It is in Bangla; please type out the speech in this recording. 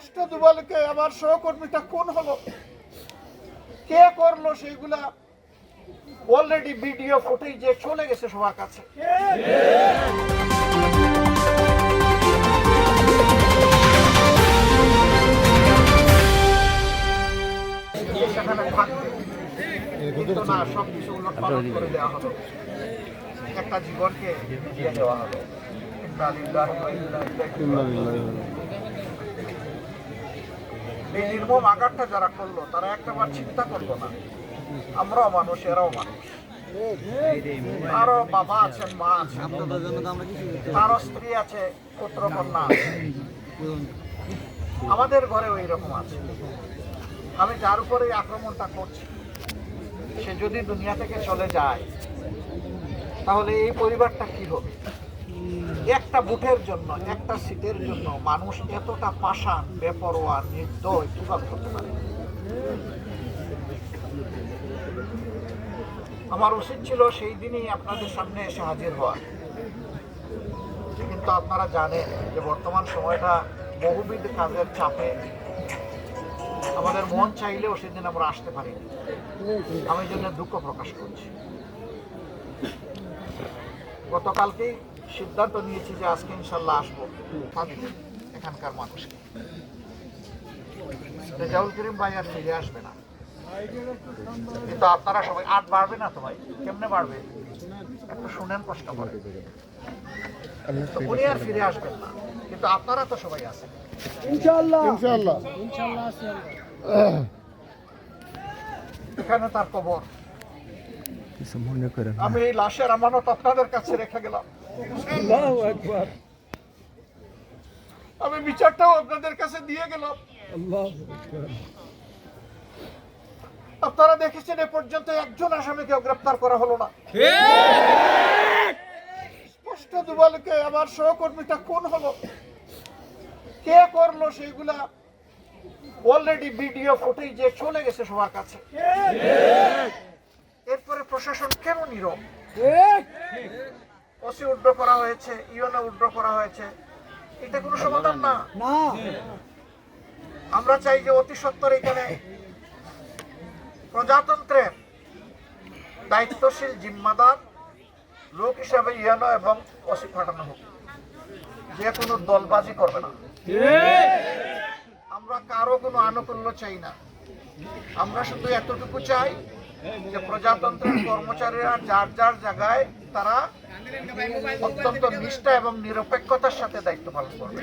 স্পষ্ট দুবালকে আমার সহকর্মীটা কোন হলো, কে করলো, সেইগুলা অলরেডি ভিডিও ফুটেজে চলে গেছে সবার কাছে। সেখানে থাকবে কিন্তু না, সবকিছু উলটপালট করে দেওয়া হলো, একটা জীবনকে দিয়ে দেওয়া হলো। এই নির্মম আঘাতটা যারা করলো তারা একটাবার চিন্তা করলো না আমরাও মানুষ, এরাও মানুষ, তারও বাবা আছেন, মা আছেন, তারও স্ত্রী আছে, পুত্র কন্যা আছে, আমাদের ঘরেও এইরকম আছে। আমি যার উপরে এই আক্রমণটা করছি সে যদি দুনিয়া থেকে চলে যায় তাহলে এই পরিবারটা কি হবে? একটা বুথের জন্য, একটা সিটের জন্য মানুষ এতটা পাষাণ, বেপরোয়া, নির্দয় কিভাবে হতে পারে? আমার উচিত ছিল সেই দিনই আপনাদের সামনে এসে হাজির হওয়া, কিন্তু আপনারা জানেন যে বর্তমান সময়টা বহুবিধ কাজের চাপে আমাদের মন চাইলেও সেদিন আমরা আসতে পারিনি। আমি জন্য দুঃখ প্রকাশ করছি। গতকালকেই সিদ্ধান্ত নিয়েছি যে আজকে ইনশাল্লাহ আসবো এখানকার মানুষকে। রেজাউল করিম ভাই আর ফিরে আসবে না, কিন্তু আপনারা সবাই আট বাড়বে না তো ভাই, কেমনে বাড়বে? একটু শুনেন কষ্ট করে। উনি আর ফিরে আসবেন না, কিন্তু আপনারা তো সবাই আছেন ইনশাআল্লাহ। ইনশাআল্লাহ এখানে তার কবর। আমি এই লাশের আমানত আপনাদের কাছে রেখে গেলাম। আমি বিচারটাও আপনাদের কাছে দিয়ে গেলাম। আপনারা দেখেছেন এ পর্যন্ত একজন আসামিকে গ্রেফতার করা হলো না। স্পষ্ট দুবালকে আমার সহকর্মীটা কোন হলো, কে করলো, সেইগুলা অলরেডি ভিডিও ফুটেজে চলে গেছে সবার কাছে। এরপরে প্রশাসন কেন নীরব? ওসি উড্র করা হয়েছে, ইউএনও উড্র করা হয়েছে, এটা কোনো সমাধান না। আমরা চাই যে অতি সত্বর এখানে প্রজাতন্ত্রের দায়িত্বশীল জিম্মাদার লোক হিসাবে ইউএনও এবং ওসি পাঠানো হোক, যে কোনো দলবাজি করবে না। আমরা কারো কোনো আনুকূল্য চাই না, আমরা শুধু এতটুকু চাই যে প্রজাতন্ত্রের কর্মচারীরা যার যার জায়গায় তারা অত্যন্ত নিষ্ঠা এবং নিরপেক্ষতার সাথে দায়িত্ব পালন করবে।